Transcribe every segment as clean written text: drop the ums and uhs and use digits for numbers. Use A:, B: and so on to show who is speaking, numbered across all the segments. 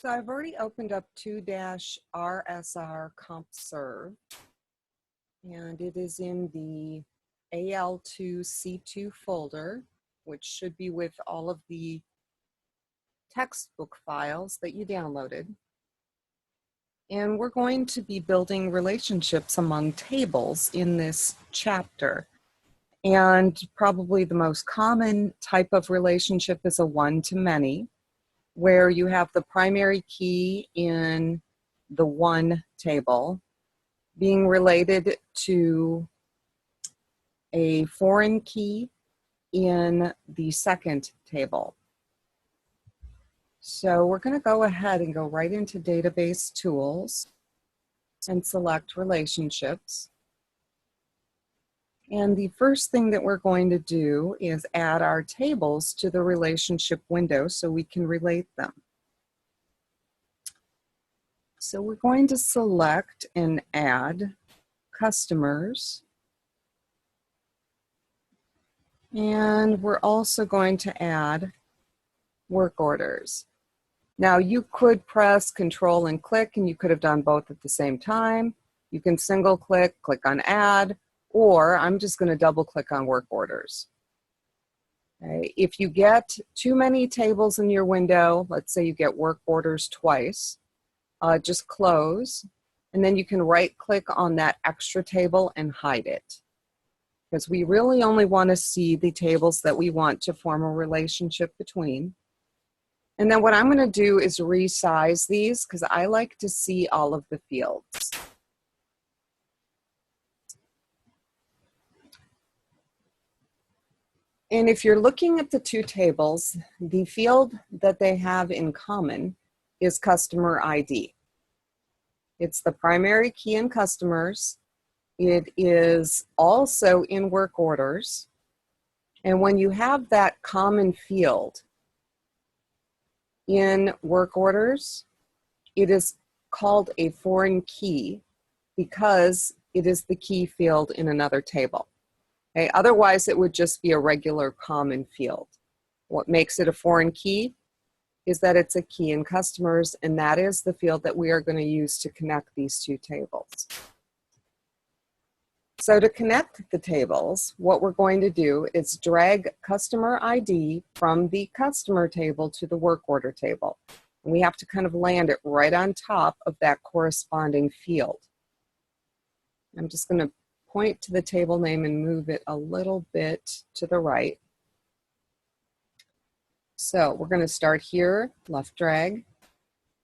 A: So I've already opened up 2-RSR CompServe, and it is in the AL2C2 folder, which should be with all of the textbook files that you downloaded. And we're going to be building relationships among tables in this chapter. And probably the most common type of relationship is a one-to-many, where you have the primary key in the one table being related to a foreign key in the second table. So we're going to go ahead and go right into Database Tools and select Relationships. And the first thing that we're going to do is add our tables to the relationship window so we can relate them. So we're going to select and add customers. And we're also going to add work orders. Now you could press Control and click, and you could have done both at the same time. You can single click on add, or I'm just going to double click on work orders. Okay. If you get too many tables in your window, let's say you get work orders twice, just close, and then you can right click on that extra table and hide it. Because we really only want to see the tables that we want to form a relationship between. And then what I'm going to do is resize these because I like to see all of the fields. And if you're looking at the two tables, the field that they have in common is customer ID. It's the primary key in customers. It is also in work orders. And when you have that common field in work orders, it is called a foreign key because it is the key field in another table. Okay? Otherwise, it would just be a regular common field. What makes it a foreign key is that it's a key in customers, and that is the field that we are going to use to connect these two tables. So to connect the tables, what we're going to do is drag customer ID from the customer table to the work order table. And we have to kind of land it right on top of that corresponding field. I'm just going to point to the table name and move it a little bit to the right. So we're going to start here, left drag.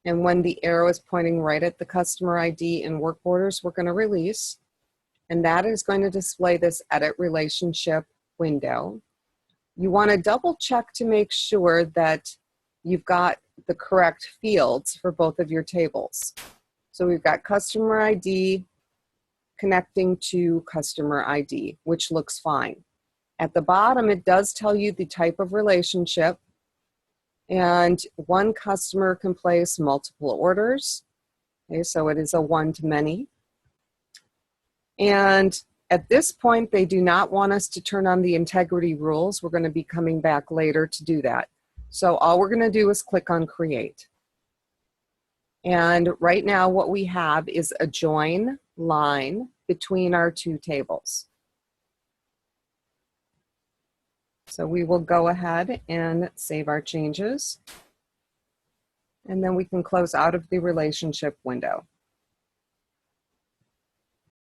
A: And when the arrow is pointing right at the customer ID in work orders, we're going to release. And that is going to display this edit relationship window. You want to double check to make sure that you've got the correct fields for both of your tables. So we've got customer ID connecting to customer ID, which looks fine. At the bottom, it does tell you the type of relationship, and one customer can place multiple orders. Okay, so it is a one-to-many. And at this point, they do not want us to turn on the integrity rules. We're going to be coming back later to do that. So all we're going to do is click on Create. And right now what we have is a join line between our two tables. So we will go ahead and save our changes. And then we can close out of the relationship window.